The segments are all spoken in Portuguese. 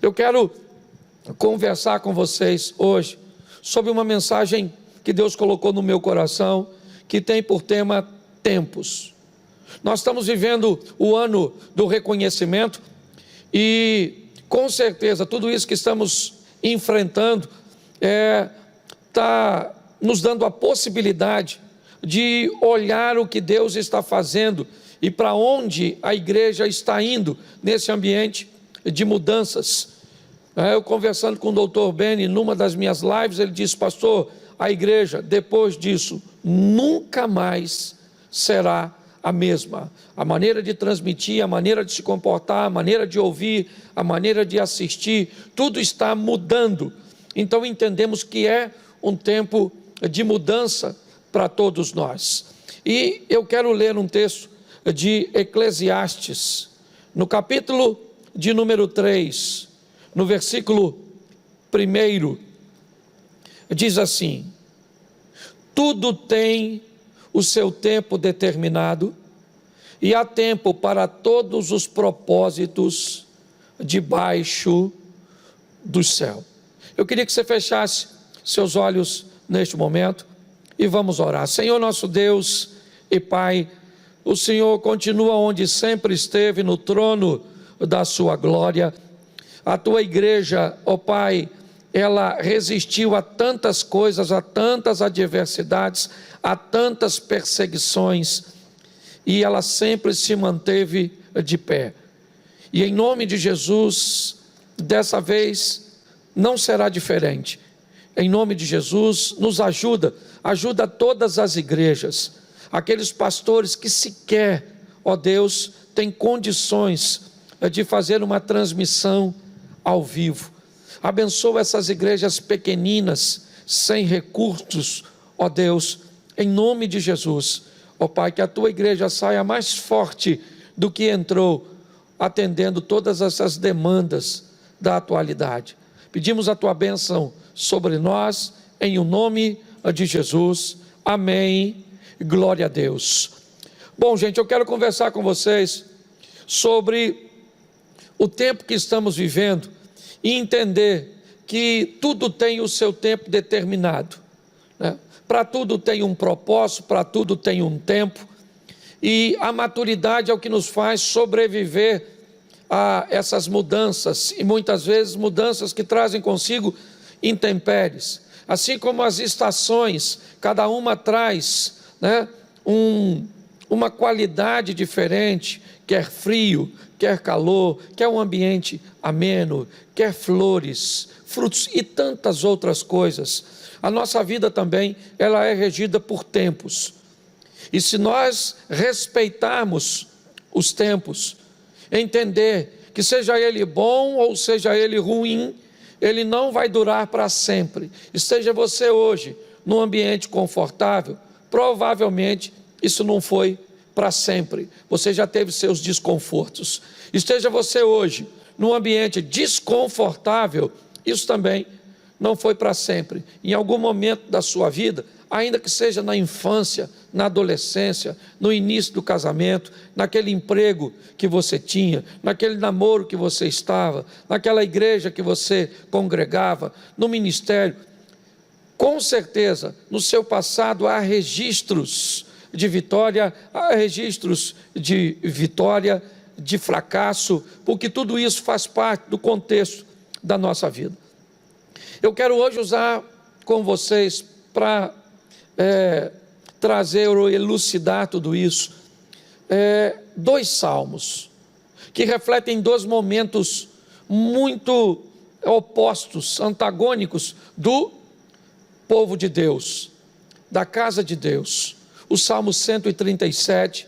Eu quero conversar com vocês hoje sobre uma mensagem que Deus colocou no meu coração, que tem por tema tempos. Nós estamos vivendo o ano do reconhecimento e, com certeza, tudo isso que estamos enfrentando está nos dando a possibilidade de olhar o que Deus está fazendo e para onde a igreja está indo nesse ambiente de mudanças. Eu conversando com o Dr. Benny numa das minhas lives, ele disse: pastor, a igreja depois disso nunca mais será a mesma. A maneira de transmitir, a maneira de se comportar, a maneira de ouvir, a maneira de assistir, tudo está mudando. Então entendemos que é um tempo de mudança para todos nós. E eu quero ler um texto de Eclesiastes, no capítulo de número 3, no versículo 1, diz assim: tudo tem o seu tempo determinado, e há tempo para todos os propósitos debaixo do céu. Eu queria que você fechasse seus olhos neste momento e vamos orar. Senhor nosso Deus e Pai, o Senhor continua onde sempre esteve, no trono da sua glória. A tua igreja, ó Pai, ela resistiu a tantas coisas, a tantas adversidades, a tantas perseguições, e ela sempre se manteve de pé. E em nome de Jesus, dessa vez não será diferente. Em nome de Jesus, nos ajuda todas as igrejas, aqueles pastores que sequer, ó Deus, têm condições de fazer uma transmissão ao vivo. Abençoa essas igrejas pequeninas, sem recursos, ó Deus, em nome de Jesus. Ó Pai, que a tua igreja saia mais forte do que entrou, atendendo todas essas demandas da atualidade. Pedimos a tua bênção sobre nós, em o nome de Jesus. Amém. Glória a Deus. Bom, gente, eu quero conversar com vocês sobre o tempo que estamos vivendo e entender que tudo tem o seu tempo determinado, né? Para tudo tem um propósito, para tudo tem um tempo, e a maturidade é o que nos faz sobreviver a essas mudanças, e muitas vezes mudanças que trazem consigo intempéries. Assim como as estações, cada uma traz, né, uma qualidade diferente, quer frio, quer calor, quer um ambiente ameno, quer flores, frutos e tantas outras coisas. A nossa vida também, ela é regida por tempos. E se nós respeitarmos os tempos, entender que seja ele bom ou seja ele ruim, ele não vai durar para sempre. Esteja você hoje num ambiente confortável, provavelmente isso não foi para sempre. Você já teve seus desconfortos. Esteja você hoje num ambiente desconfortável, isso também não foi para sempre. Em algum momento da sua vida, ainda que seja na infância, na adolescência, no início do casamento, naquele emprego que você tinha, naquele namoro que você estava, naquela igreja que você congregava, no ministério, com certeza, no seu passado há registros de vitória, de fracasso, porque tudo isso faz parte do contexto da nossa vida. Eu quero hoje usar com vocês para trazer ou elucidar tudo isso, dois salmos, que refletem dois momentos muito opostos, antagônicos do povo de Deus, da casa de Deus, o Salmo 137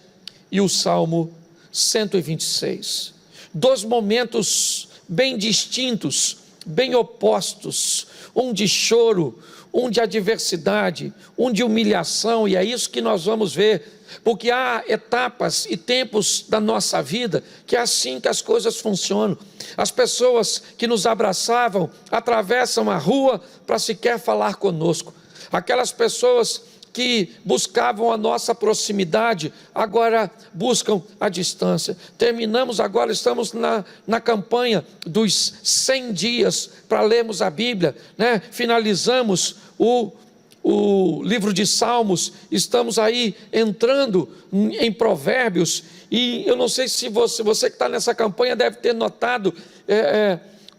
e o Salmo 126. Dois momentos bem distintos, bem opostos, um de choro, um de adversidade, um de humilhação, e é isso que nós vamos ver, porque há etapas e tempos da nossa vida que é assim que as coisas funcionam. As pessoas que nos abraçavam atravessam a rua para sequer falar conosco. Aquelas pessoas que buscavam a nossa proximidade, agora buscam a distância. Terminamos agora, estamos na campanha dos 100 dias para lermos a Bíblia, né? Finalizamos o livro de Salmos, estamos aí entrando em Provérbios, e eu não sei se você que está nessa campanha deve ter notado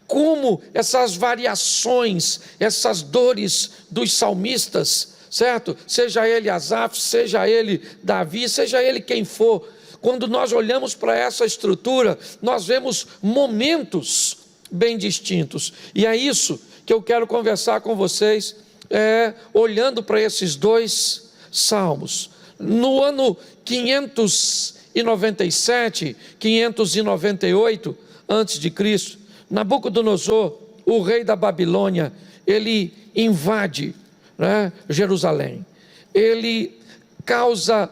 como essas variações, essas dores dos salmistas, certo? Seja ele Asaf, seja ele Davi, seja ele quem for, quando nós olhamos para essa estrutura, nós vemos momentos bem distintos, e é isso que eu quero conversar com vocês, olhando para esses dois salmos. No ano 597, 598 antes de Cristo, Nabucodonosor, o rei da Babilônia, ele invade, né, Jerusalém. Ele causa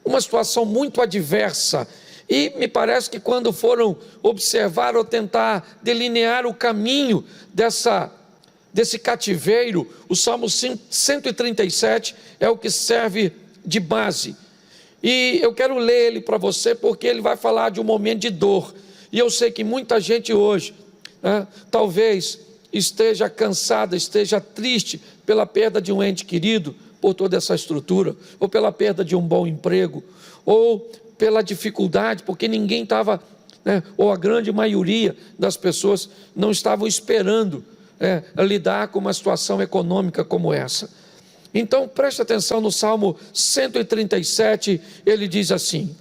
uma situação muito adversa, e me parece que quando foram observar ou tentar delinear o caminho desse cativeiro, o Salmo 137 é o que serve de base, e eu quero ler ele para você, porque ele vai falar de um momento de dor, e eu sei que muita gente hoje, né, talvez esteja cansada, esteja triste pela perda de um ente querido, por toda essa estrutura, ou pela perda de um bom emprego, ou pela dificuldade, porque ninguém estava, né, ou a grande maioria das pessoas não estavam esperando lidar com uma situação econômica como essa. Então preste atenção no Salmo 137, ele diz assim: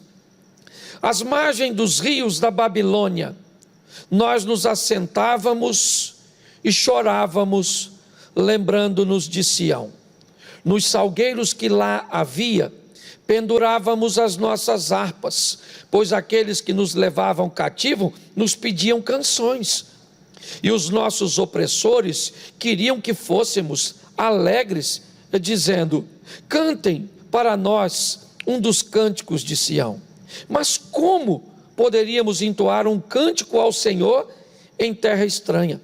às margens dos rios da Babilônia, nós nos assentávamos e chorávamos, lembrando-nos de Sião. Nos salgueiros que lá havia, pendurávamos as nossas harpas, pois aqueles que nos levavam cativo nos pediam canções, e os nossos opressores queriam que fôssemos alegres, dizendo: cantem para nós um dos cânticos de Sião. Mas como poderíamos entoar um cântico ao Senhor em terra estranha?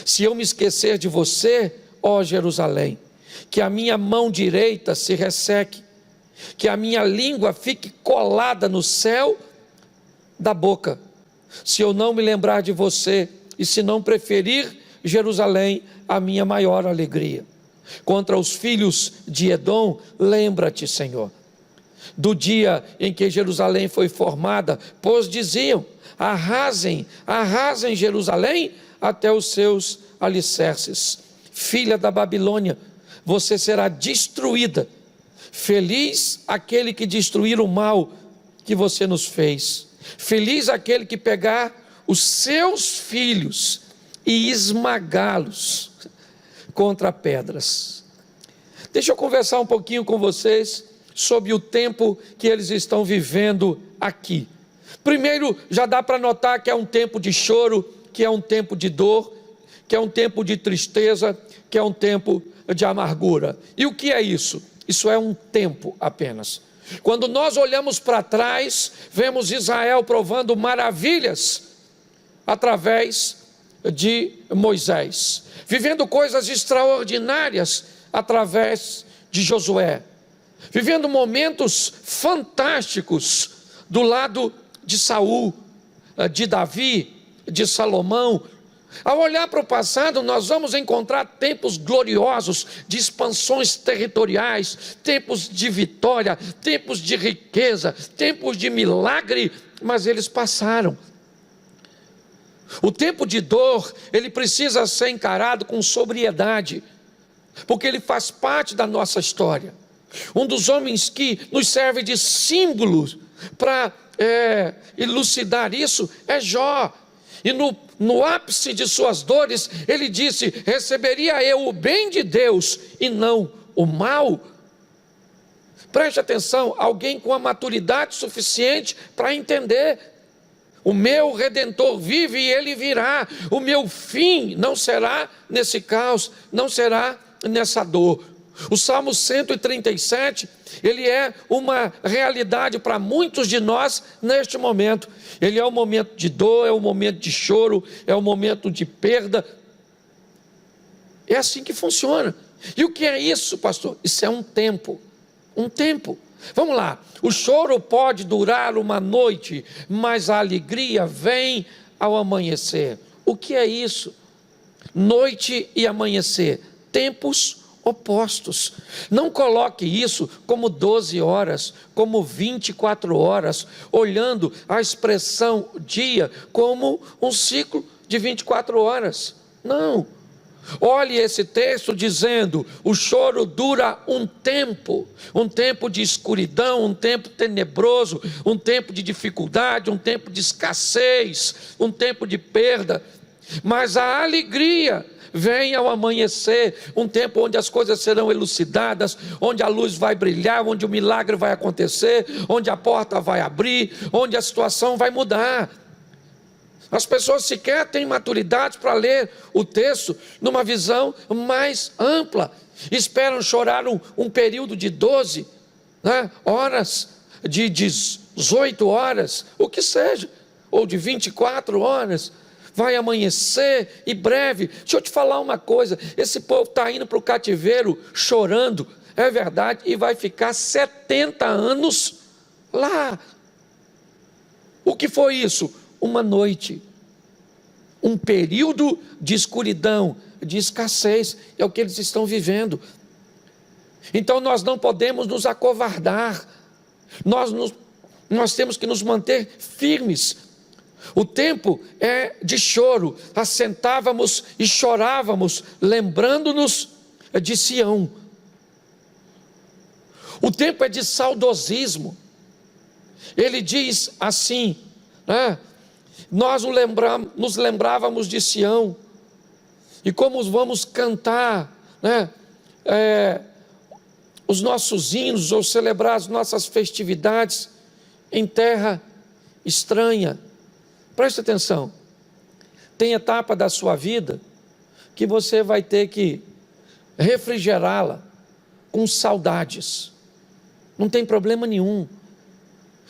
Se eu me esquecer de você, ó Jerusalém, que a minha mão direita se resseque, que a minha língua fique colada no céu da boca, se eu não me lembrar de você, e se não preferir Jerusalém a minha maior alegria. Contra os filhos de Edom, lembra-te, Senhor, do dia em que Jerusalém foi formada, pois diziam: arrasem, arrasem Jerusalém até os seus alicerces. Filha da Babilônia, você será destruída. Feliz aquele que destruir o mal que você nos fez. Feliz aquele que pegar os seus filhos e esmagá-los contra pedras. Deixa eu conversar um pouquinho com vocês sobre o tempo que eles estão vivendo aqui. Primeiro, já dá para notar que é um tempo de choro, que é um tempo de dor, que é um tempo de tristeza, que é um tempo de amargura. E o que é isso? Isso é um tempo apenas. Quando nós olhamos para trás, vemos Israel provando maravilhas através de Moisés, vivendo coisas extraordinárias através de Josué, vivendo momentos fantásticos do lado de Saul, de Davi, de Salomão. Ao olhar para o passado, nós vamos encontrar tempos gloriosos de expansões territoriais, tempos de vitória, tempos de riqueza, tempos de milagre, mas eles passaram. O tempo de dor, ele precisa ser encarado com sobriedade, porque ele faz parte da nossa história. Um dos homens que nos serve de símbolo para elucidar isso é Jó. E no ápice de suas dores, ele disse: receberia eu o bem de Deus e não o mal? Preste atenção, alguém com a maturidade suficiente para entender: o meu Redentor vive e ele virá, o meu fim não será nesse caos, não será nessa dor. O Salmo 137, ele é uma realidade para muitos de nós neste momento. Ele é um momento de dor, é um momento de choro, é um momento de perda. É assim que funciona. E o que é isso, pastor? Isso é um tempo. Um tempo. Vamos lá. O choro pode durar uma noite, mas a alegria vem ao amanhecer. O que é isso? Noite e amanhecer. Tempos opostos. Não coloque isso como 12 horas, como 24 horas, olhando a expressão dia como um ciclo de 24 horas. Não. Olhe esse texto dizendo: o choro dura um tempo de escuridão, um tempo tenebroso, um tempo de dificuldade, um tempo de escassez, um tempo de perda, mas a alegria vem ao amanhecer, um tempo onde as coisas serão elucidadas, onde a luz vai brilhar, onde o milagre vai acontecer, onde a porta vai abrir, onde a situação vai mudar. As pessoas sequer têm maturidade para ler o texto numa visão mais ampla. Esperam chorar um período de 12 horas, de 18 horas, o que seja, ou de 24 horas. Vai amanhecer e breve. Deixa eu te falar uma coisa: esse povo está indo para o cativeiro chorando, é verdade, e vai ficar 70 anos lá. O que foi isso? Uma noite, um período de escuridão, de escassez, é o que eles estão vivendo. Então nós não podemos nos acovardar, nós temos que nos manter firmes. O tempo é de choro, assentávamos e chorávamos, lembrando-nos de Sião. O tempo é de saudosismo. Ele diz assim, nós nos lembrávamos de Sião, e como vamos cantar os nossos hinos, ou celebrar as nossas festividades em terra estranha. Preste atenção, tem etapa da sua vida que você vai ter que refrigerá-la com saudades, não tem problema nenhum.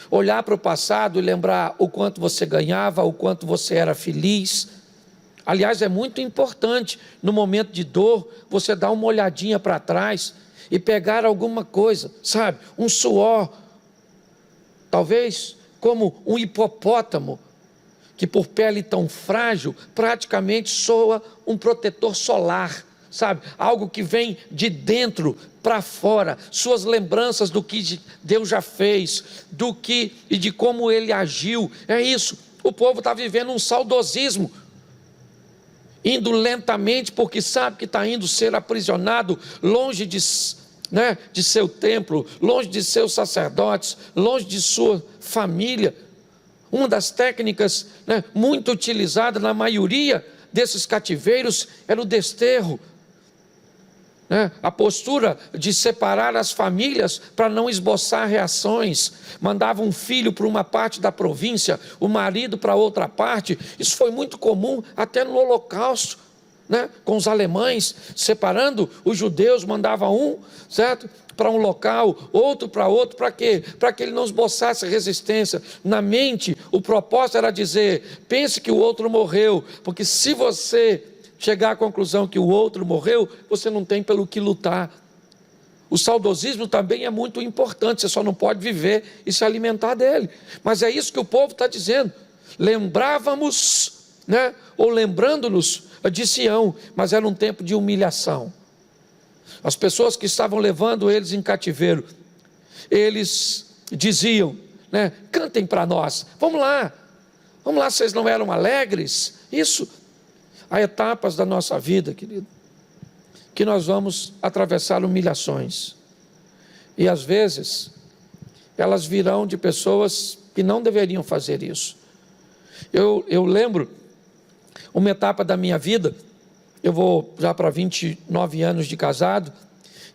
Olhar para o passado e lembrar o quanto você ganhava, o quanto você era feliz. Aliás, é muito importante no momento de dor você dar uma olhadinha para trás e pegar alguma coisa, sabe? Um suor, talvez como um hipopótamo, que por pele tão frágil, praticamente soa um protetor solar, sabe? Algo que vem de dentro para fora, suas lembranças do que Deus já fez, do que e de como Ele agiu. É isso, o povo está vivendo um saudosismo, indo lentamente porque sabe que está indo ser aprisionado longe de seu templo, longe de seus sacerdotes, longe de sua família. Uma das técnicas muito utilizada na maioria desses cativeiros era o desterro. A postura de separar as famílias para não esboçar reações. Mandava um filho para uma parte da província, o marido para outra parte. Isso foi muito comum até no Holocausto, com os alemães, separando os judeus, mandava um, certo? Para um local, outro para outro, para quê? Para que ele não esboçasse resistência. Na mente, o propósito era dizer: pense que o outro morreu, porque se você chegar à conclusão que o outro morreu, você não tem pelo que lutar. O saudosismo também é muito importante, você só não pode viver e se alimentar dele. Mas é isso que o povo está dizendo. Lembrávamos, ou lembrando-nos de Sião, mas era um tempo de humilhação. As pessoas que estavam levando eles em cativeiro, eles diziam, cantem para nós, vamos lá, vocês não eram alegres? Isso. Há etapas da nossa vida, querido, que nós vamos atravessar humilhações, e às vezes elas virão de pessoas que não deveriam fazer isso. Eu lembro uma etapa da minha vida, eu vou já para 29 anos de casado,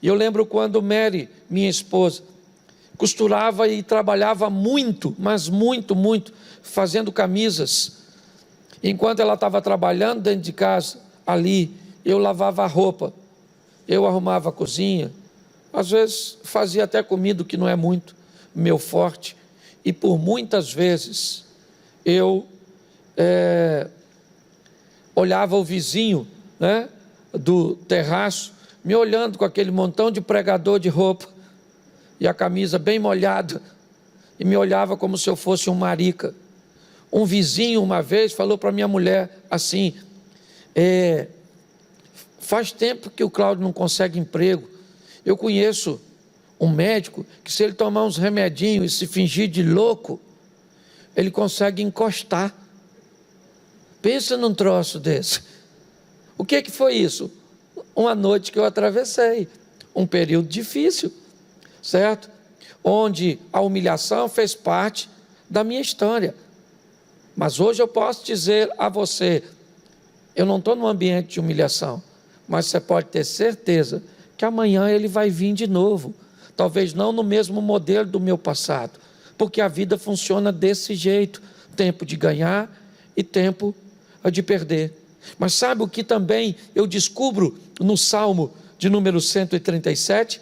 e eu lembro quando Mary, minha esposa, costurava e trabalhava muito, mas muito, fazendo camisas. Enquanto ela estava trabalhando dentro de casa, ali, eu lavava a roupa, eu arrumava a cozinha, às vezes fazia até comida, o que não é muito meu forte, e por muitas vezes eu olhava o vizinho do terraço me olhando com aquele montão de pregador de roupa e a camisa bem molhada, e me olhava como se eu fosse um marica. Um vizinho uma vez falou para minha mulher assim: faz tempo que o Cláudio não consegue emprego. Eu conheço um médico que, se ele tomar uns remedinhos e se fingir de louco, ele consegue encostar. Pensa num troço desse. O que foi isso? Uma noite que eu atravessei, um período difícil, certo? Onde a humilhação fez parte da minha história. Mas hoje eu posso dizer a você, eu não estou num ambiente de humilhação, mas você pode ter certeza que amanhã ele vai vir de novo. Talvez não no mesmo modelo do meu passado, porque a vida funciona desse jeito, tempo de ganhar e tempo de perder. Mas sabe o que também eu descubro no Salmo de número 137?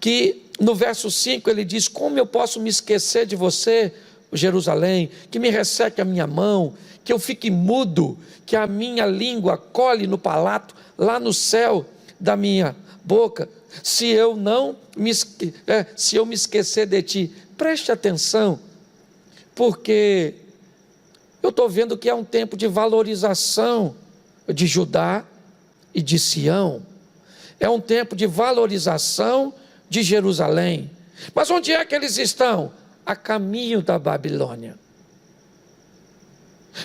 Que no verso 5 ele diz: como eu posso me esquecer de você, Jerusalém, que me resseque a minha mão, que eu fique mudo, que a minha língua cole no palato, lá no céu da minha boca, se eu me esquecer de ti. Preste atenção, porque eu estou vendo que é um tempo de valorização de Judá e de Sião, é um tempo de valorização de Jerusalém. Mas onde é que eles estão? A caminho da Babilônia.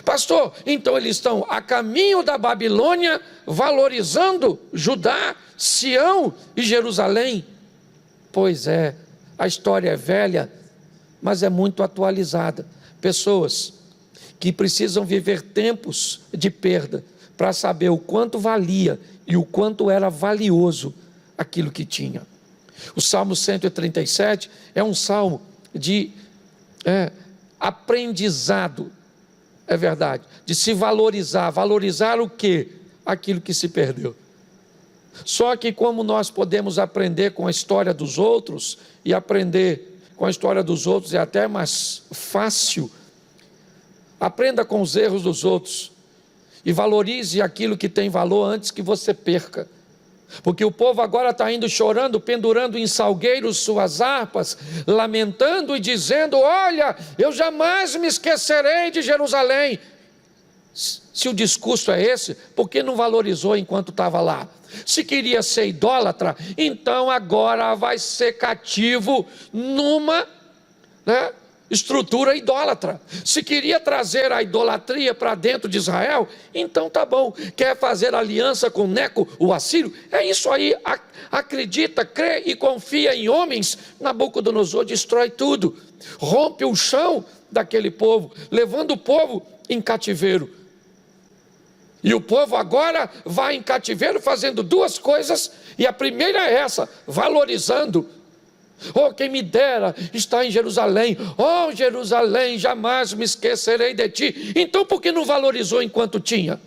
Pastor, então eles estão a caminho da Babilônia, valorizando Judá, Sião e Jerusalém? Pois é, a história é velha, mas é muito atualizada. Pessoas que precisam viver tempos de perda para saber o quanto valia e o quanto era valioso aquilo que tinha. O Salmo 137 é um salmo de aprendizado, é verdade, de se valorizar. Valorizar o quê? Aquilo que se perdeu. Só que como nós podemos aprender com a história dos outros, e aprender com a história dos outros é até mais fácil, aprenda com os erros dos outros e valorize aquilo que tem valor antes que você perca. Porque o povo agora está indo chorando, pendurando em salgueiros suas harpas, lamentando e dizendo: olha, eu jamais me esquecerei de Jerusalém. Se o discurso é esse, por que não valorizou enquanto estava lá? Se queria ser idólatra, então agora vai ser cativo numa estrutura idólatra. Se queria trazer a idolatria para dentro de Israel, então tá bom. Quer fazer aliança com Neco, o assírio? É isso aí. Acredita, crê e confia em homens. Nabucodonosor destrói tudo, rompe o chão daquele povo, levando o povo em cativeiro. E o povo agora vai em cativeiro fazendo duas coisas, e a primeira é essa: valorizando. Oh, quem me dera estar em Jerusalém. Oh, Jerusalém, jamais me esquecerei de ti. Então por que não valorizou enquanto tinha?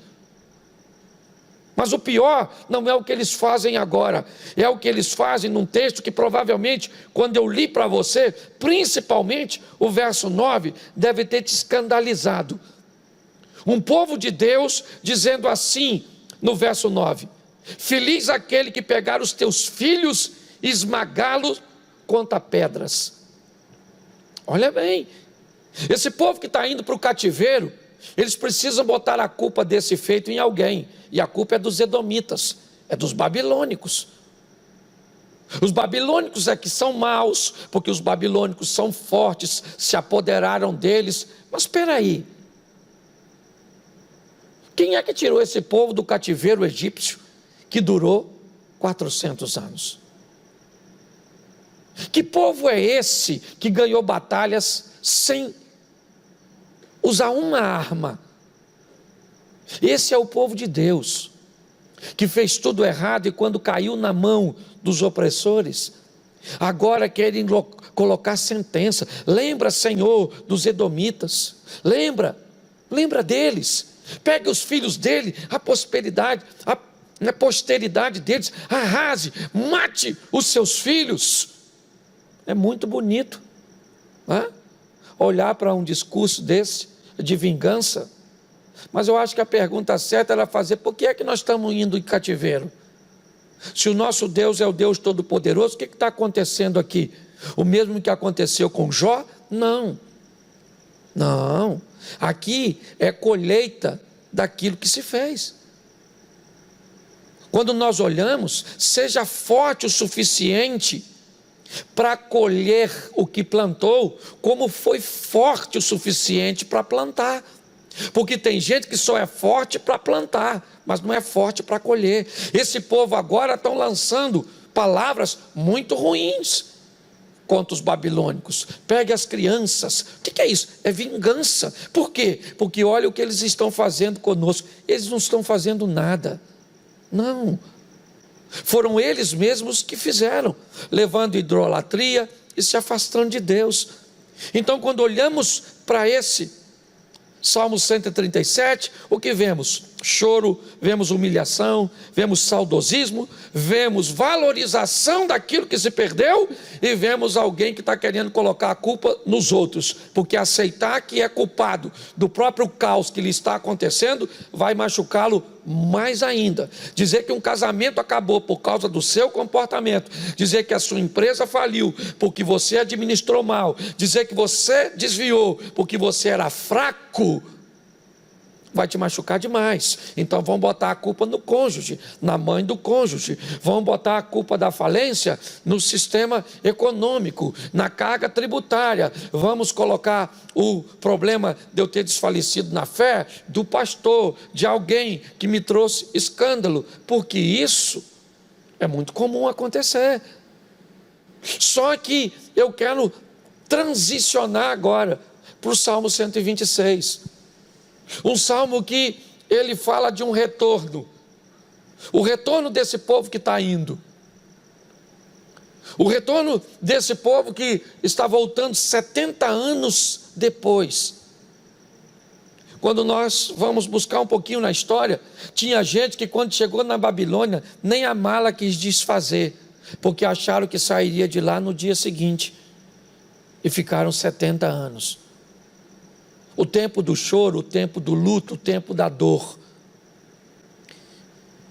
Mas o pior não é o que eles fazem agora, é o que eles fazem num texto que provavelmente, quando eu li para você, principalmente o verso 9, deve ter te escandalizado. Um povo de Deus dizendo assim no verso 9: feliz aquele que pegar os teus filhos e esmagá-los contra pedras. Olha bem, esse povo que está indo para o cativeiro, eles precisam botar a culpa desse feito em alguém, e a culpa é dos edomitas, é dos babilônicos. Os babilônicos é que são maus, porque os babilônicos são fortes, se apoderaram deles. Mas espera aí, quem é que tirou esse povo do cativeiro egípcio, que durou 400 anos? Que povo é esse que ganhou batalhas sem usar uma arma? Esse é o povo de Deus, que fez tudo errado e quando caiu na mão dos opressores, agora querem colocar sentença. Lembra, Senhor, dos edomitas, lembra deles, pegue os filhos dele, a posteridade deles, arrase, mate os seus filhos. É muito bonito olhar para um discurso desse de vingança, mas eu acho que a pergunta certa era fazer: por que é que nós estamos indo em cativeiro? Se o nosso Deus é o Deus Todo-Poderoso, o que está acontecendo aqui? O mesmo que aconteceu com Jó? Não. Não. Aqui é colheita daquilo que se fez. Quando nós olhamos, seja forte o suficiente para colher o que plantou, como foi forte o suficiente para plantar. Porque tem gente que só é forte para plantar, mas não é forte para colher. Esse povo agora estão lançando palavras muito ruins contra os babilônicos. Pegue as crianças. O que é isso? É vingança. Por quê? Porque olha o que eles estão fazendo conosco. Eles não estão fazendo nada. Não. Foram eles mesmos que fizeram, levando idolatria e se afastando de Deus. Então, quando olhamos para esse Salmo 137, o que vemos? Choro, vemos humilhação, vemos saudosismo, vemos valorização daquilo que se perdeu e vemos alguém que está querendo colocar a culpa nos outros, porque aceitar que é culpado do próprio caos que lhe está acontecendo vai machucá-lo mais ainda. Dizer que um casamento acabou por causa do seu comportamento, dizer que a sua empresa faliu porque você administrou mal, dizer que você desviou porque você era fraco, vai te machucar demais. Então vão botar a culpa no cônjuge, na mãe do cônjuge, vão botar a culpa da falência no sistema econômico, na carga tributária, vamos colocar o problema de eu ter desfalecido na fé do pastor, de alguém que me trouxe escândalo, porque isso é muito comum acontecer. Só que eu quero transicionar agora para o Salmo 126. Um salmo que ele fala de um retorno. O retorno desse povo que está indo. O retorno desse povo que está voltando 70 anos depois. Quando nós vamos buscar um pouquinho na história, tinha gente que quando chegou na Babilônia, nem a mala quis desfazer, porque acharam que sairia de lá no dia seguinte. E ficaram 70 anos. O tempo do choro, o tempo do luto, o tempo da dor,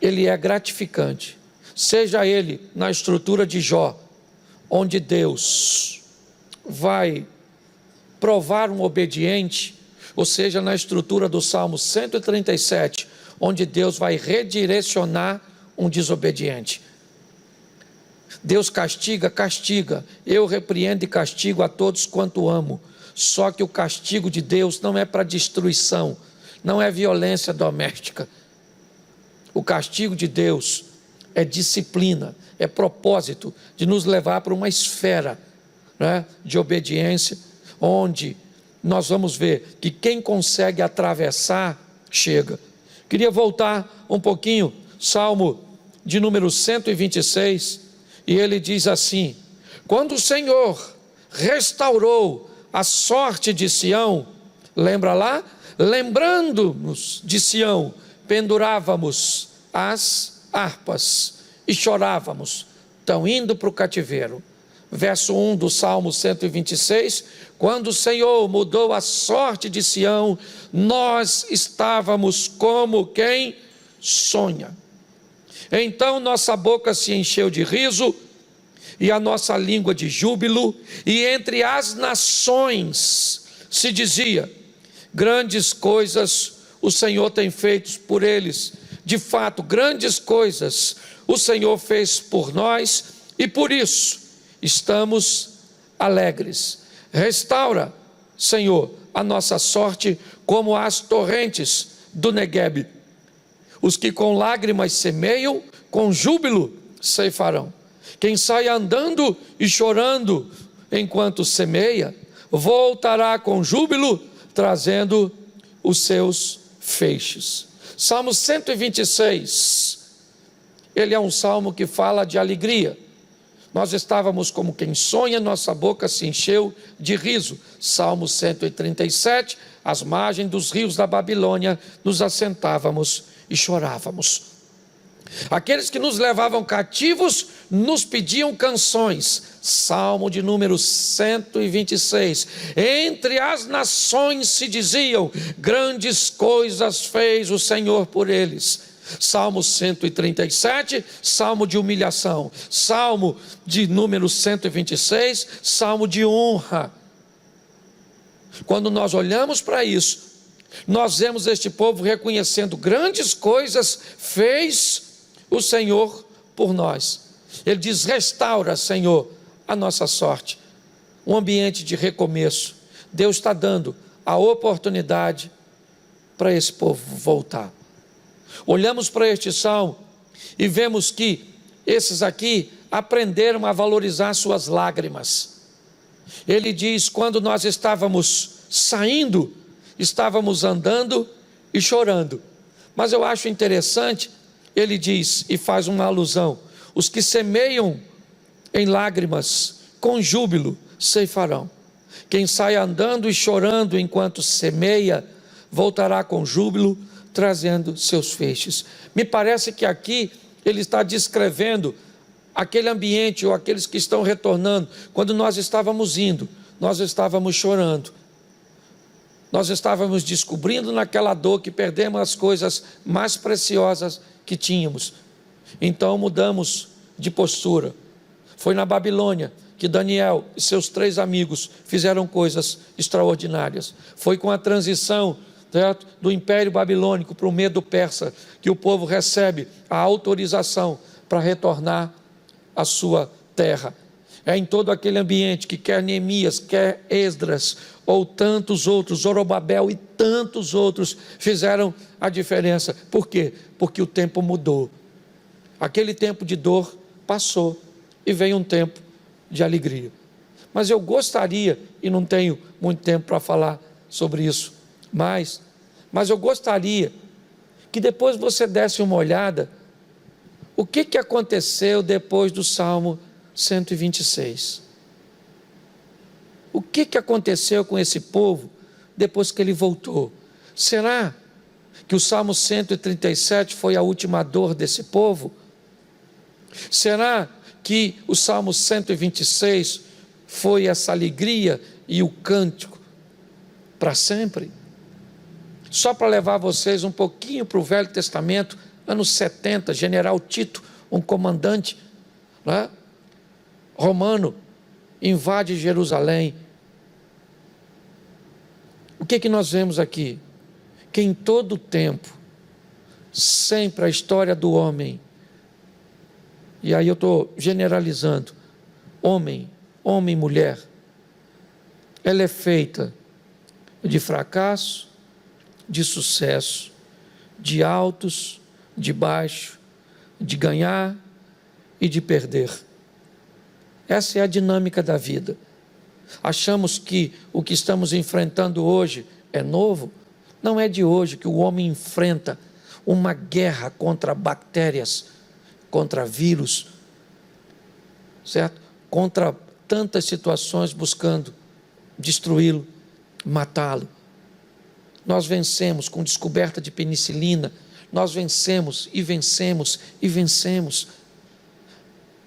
ele é gratificante. Seja ele na estrutura de Jó, onde Deus vai provar um obediente, ou seja, na estrutura do Salmo 137, onde Deus vai redirecionar um desobediente. Deus castiga, castiga. Eu repreendo e castigo a todos quanto amo. Só que o castigo de Deus não é para destruição, não é violência doméstica. O castigo de Deus é disciplina, é propósito de nos levar para uma esfera, né, de obediência, onde nós vamos ver que quem consegue atravessar, chega. Queria voltar um pouquinho, Salmo de número 126, e ele diz assim: quando o Senhor restaurou a sorte de Sião, lembra lá? Lembrando-nos de Sião, pendurávamos as harpas e chorávamos, estão indo para o cativeiro. Verso 1 do Salmo 126, quando o Senhor mudou a sorte de Sião, nós estávamos como quem sonha. Então nossa boca se encheu de riso, e a nossa língua de júbilo, e entre as nações se dizia: grandes coisas o Senhor tem feito por eles. De fato, grandes coisas o Senhor fez por nós, e por isso estamos alegres. Restaura, Senhor, a nossa sorte como as torrentes do Neguebe. Os que com lágrimas semeiam, com júbilo ceifarão. Quem sai andando e chorando enquanto semeia, voltará com júbilo, trazendo os seus feixes. Salmo 126, ele é um salmo que fala de alegria. Nós estávamos como quem sonha, nossa boca se encheu de riso. Salmo 137, às margens dos rios da Babilônia, nos assentávamos e chorávamos. Aqueles que nos levavam cativos nos pediam canções. Salmo de número 126. Entre as nações se diziam: grandes coisas fez o Senhor por eles. Salmo 137, salmo de humilhação. Salmo de número 126, salmo de honra. Quando nós olhamos para isso, nós vemos este povo reconhecendo grandes coisas fez o Senhor por nós. Ele diz: restaura, Senhor, a nossa sorte. Um ambiente de recomeço. Deus está dando a oportunidade para esse povo voltar. Olhamos para este salmo e vemos que esses aqui aprenderam a valorizar suas lágrimas. Ele diz: quando nós estávamos saindo, estávamos andando e chorando. Mas eu acho interessante, ele diz e faz uma alusão: os que semeiam em lágrimas, com júbilo ceifarão. Quem sai andando e chorando enquanto semeia, voltará com júbilo, trazendo seus feixes. Me parece que aqui ele está descrevendo aquele ambiente, ou aqueles que estão retornando. Quando nós estávamos indo, nós estávamos chorando, nós estávamos descobrindo naquela dor que perdemos as coisas mais preciosas que tínhamos. Então mudamos de postura. Foi na Babilônia que Daniel e seus 3 amigos fizeram coisas extraordinárias. Foi com a transição, certo, do Império Babilônico para o Medo-Persa que o povo recebe a autorização para retornar à sua terra. É em todo aquele ambiente que quer Neemias, quer Esdras, ou tantos outros, Zorobabel e tantos outros fizeram a diferença. Por quê? Porque o tempo mudou. Aquele tempo de dor passou e veio um tempo de alegria. Mas eu gostaria, e não tenho muito tempo para falar sobre isso, mas eu gostaria que depois você desse uma olhada o que aconteceu depois do Salmo 126. O que aconteceu com esse povo depois que ele voltou? Será que o Salmo 137 foi a última dor desse povo? Será que o Salmo 126 foi essa alegria e o cântico para sempre? Só para levar vocês um pouquinho para o Velho Testamento, anos 70, General Tito, um comandante, né, romano, invade Jerusalém. O que nós vemos aqui? Que em todo o tempo, sempre a história do homem, e aí eu estou generalizando, homem e mulher, ela é feita de fracasso, de sucesso, de altos, de baixo, de ganhar e de perder. Essa é a dinâmica da vida. Achamos que o que estamos enfrentando hoje é novo. Não é de hoje que o homem enfrenta uma guerra contra bactérias, contra vírus, certo? Contra tantas situações buscando destruí-lo, matá-lo. Nós vencemos com descoberta de penicilina, nós vencemos e vencemos e vencemos,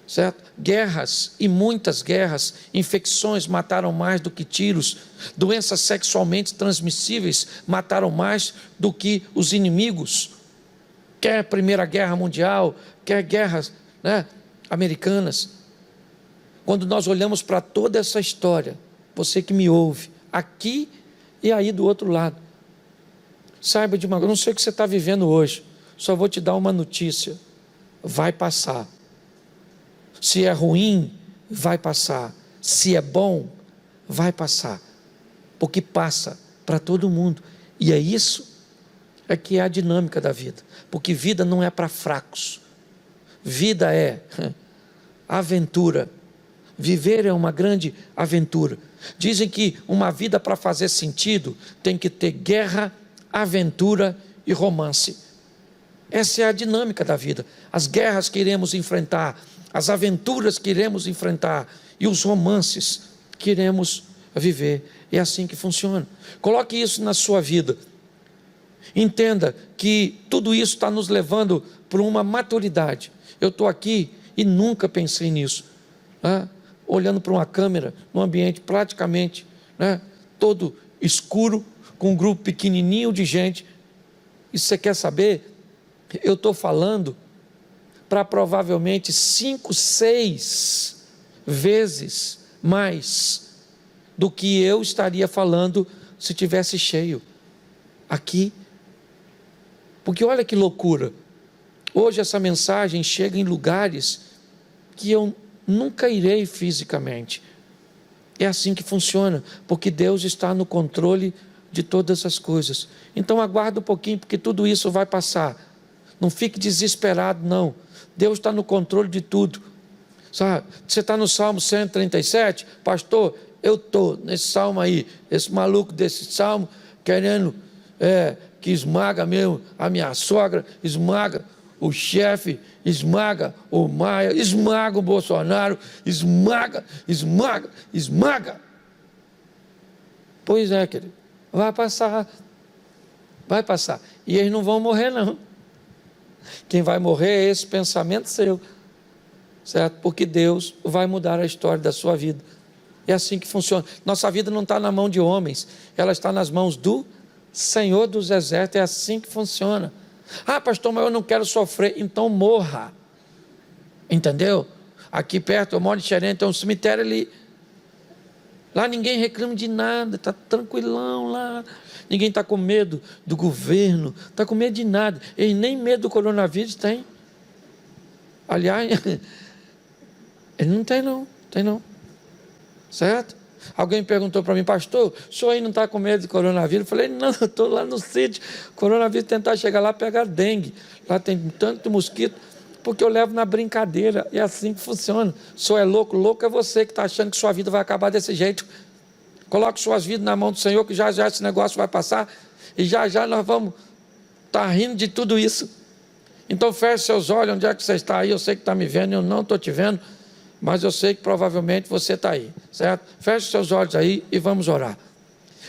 certo? Guerras e muitas guerras, infecções mataram mais do que tiros, doenças sexualmente transmissíveis mataram mais do que os inimigos, quer Primeira Guerra Mundial, quer guerras, né, americanas. Quando nós olhamos para toda essa história, você que me ouve, aqui e aí do outro lado, saiba de uma coisa, eu não sei o que você está vivendo hoje, só vou te dar uma notícia: vai passar. Se é ruim, vai passar. Se é bom, vai passar. Porque passa para todo mundo. E é isso que é a dinâmica da vida. Porque vida não é para fracos. Vida é aventura. Viver é uma grande aventura. Dizem que uma vida para fazer sentido tem que ter guerra, aventura e romance. Essa é a dinâmica da vida. As guerras que iremos enfrentar, as aventuras que iremos enfrentar e os romances que iremos viver. É assim que funciona. Coloque isso na sua vida. Entenda que tudo isso está nos levando para uma maturidade. Eu estou aqui e nunca pensei nisso, né? Olhando para uma câmera, num ambiente praticamente, né, todo escuro, com um grupo pequenininho de gente. E você quer saber? eu estou falando para provavelmente 5, 6 vezes mais do que eu estaria falando se tivesse cheio aqui. Porque olha que loucura, hoje essa mensagem chega em lugares que eu nunca irei fisicamente. É assim que funciona, porque Deus está no controle de todas as coisas. Então aguarda um pouquinho, porque tudo isso vai passar. Não fique desesperado, não. Deus está no controle de tudo. Sabe? Você está no Salmo 137, pastor, eu estou nesse salmo aí, esse maluco desse salmo, querendo que esmaga mesmo a minha sogra, esmaga o chefe, esmaga o Maia, esmaga o Bolsonaro, esmaga. Pois é, querido, vai passar. E eles não vão morrer, não. Quem vai morrer é esse pensamento seu, certo? Porque Deus vai mudar a história da sua vida. É assim que funciona. Nossa vida não está na mão de homens, ela está nas mãos do Senhor dos Exércitos. É assim que funciona. Ah, pastor, mas eu não quero sofrer. Então morra. Entendeu? Aqui perto, eu moro em Xerém, tem um cemitério ali. Lá ninguém reclama de nada, está tranquilão lá. Ninguém está com medo do governo, está com medo de nada. Eles nem medo do coronavírus têm. Aliás, ele não tem não. Certo? Alguém perguntou para mim, pastor, o senhor aí não está com medo de coronavírus? Eu falei, não, eu estou lá no sítio. Coronavírus, tentar chegar lá, pegar dengue. Lá tem tanto mosquito, porque eu levo na brincadeira. É assim que funciona. O senhor é louco? Louco é você que está achando que sua vida vai acabar desse jeito. Coloque suas vidas na mão do Senhor, que já já esse negócio vai passar. E já já nós vamos estar rindo de tudo isso. Então feche seus olhos, onde é que você está aí? Eu sei que está me vendo, eu não estou te vendo, mas eu sei que provavelmente você está aí, certo? Feche seus olhos aí e vamos orar.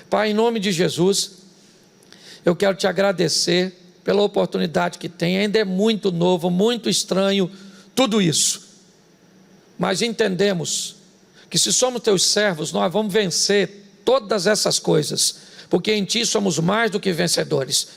Pai, em nome de Jesus, eu quero te agradecer pela oportunidade que tem. Ainda é muito novo, muito estranho tudo isso, mas entendemos que se somos teus servos, nós vamos vencer todas essas coisas, porque em ti somos mais do que vencedores.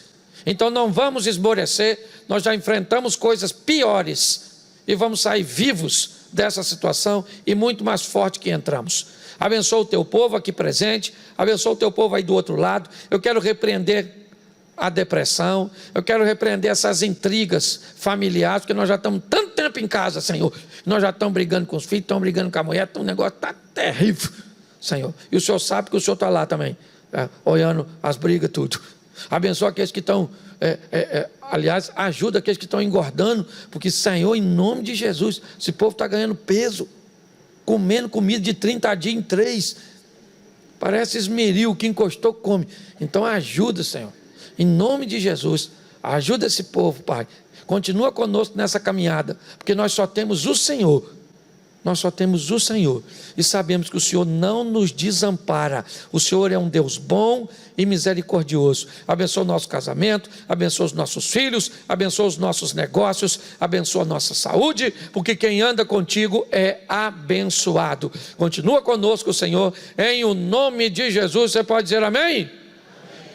Então não vamos esmorecer, nós já enfrentamos coisas piores e vamos sair vivos dessa situação e muito mais forte que entramos. Abençoa o teu povo aqui presente, abençoa o teu povo aí do outro lado. Eu quero repreender a depressão, eu quero repreender essas intrigas familiares, porque nós já estamos tanto tempo em casa, Senhor, nós já estamos brigando com os filhos, estamos brigando com a mulher, o negócio está terrível, Senhor, e o Senhor sabe que o Senhor está lá também, olhando as brigas, tudo. Abençoa aqueles que estão, aliás, ajuda aqueles que estão engordando, porque, Senhor, em nome de Jesus, esse povo está ganhando peso, comendo comida de 30 dias em 3, parece esmeril, que encostou come. Então ajuda, Senhor, em nome de Jesus, ajuda esse povo, Pai. Continua conosco nessa caminhada, porque nós só temos o Senhor. Nós só temos o Senhor. E sabemos que o Senhor não nos desampara. O Senhor é um Deus bom e misericordioso. Abençoa o nosso casamento, abençoa os nossos filhos, abençoa os nossos negócios, abençoa a nossa saúde, porque quem anda contigo é abençoado. Continua conosco, Senhor, em o nome de Jesus. Você pode dizer amém?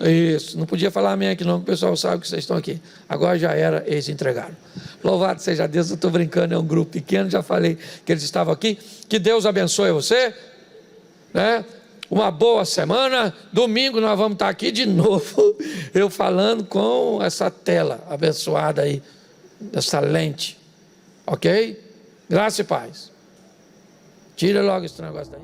Isso, não podia falar amém aqui não, o pessoal sabe que vocês estão aqui. Agora já era, eles entregaram. Louvado seja Deus, eu estou brincando, é um grupo pequeno, já falei que eles estavam aqui. Que Deus abençoe você, né? Uma boa semana. Domingo nós vamos estar aqui de novo, eu falando com essa tela abençoada aí, essa lente, ok? Graça e paz. Tira logo esse negócio daí.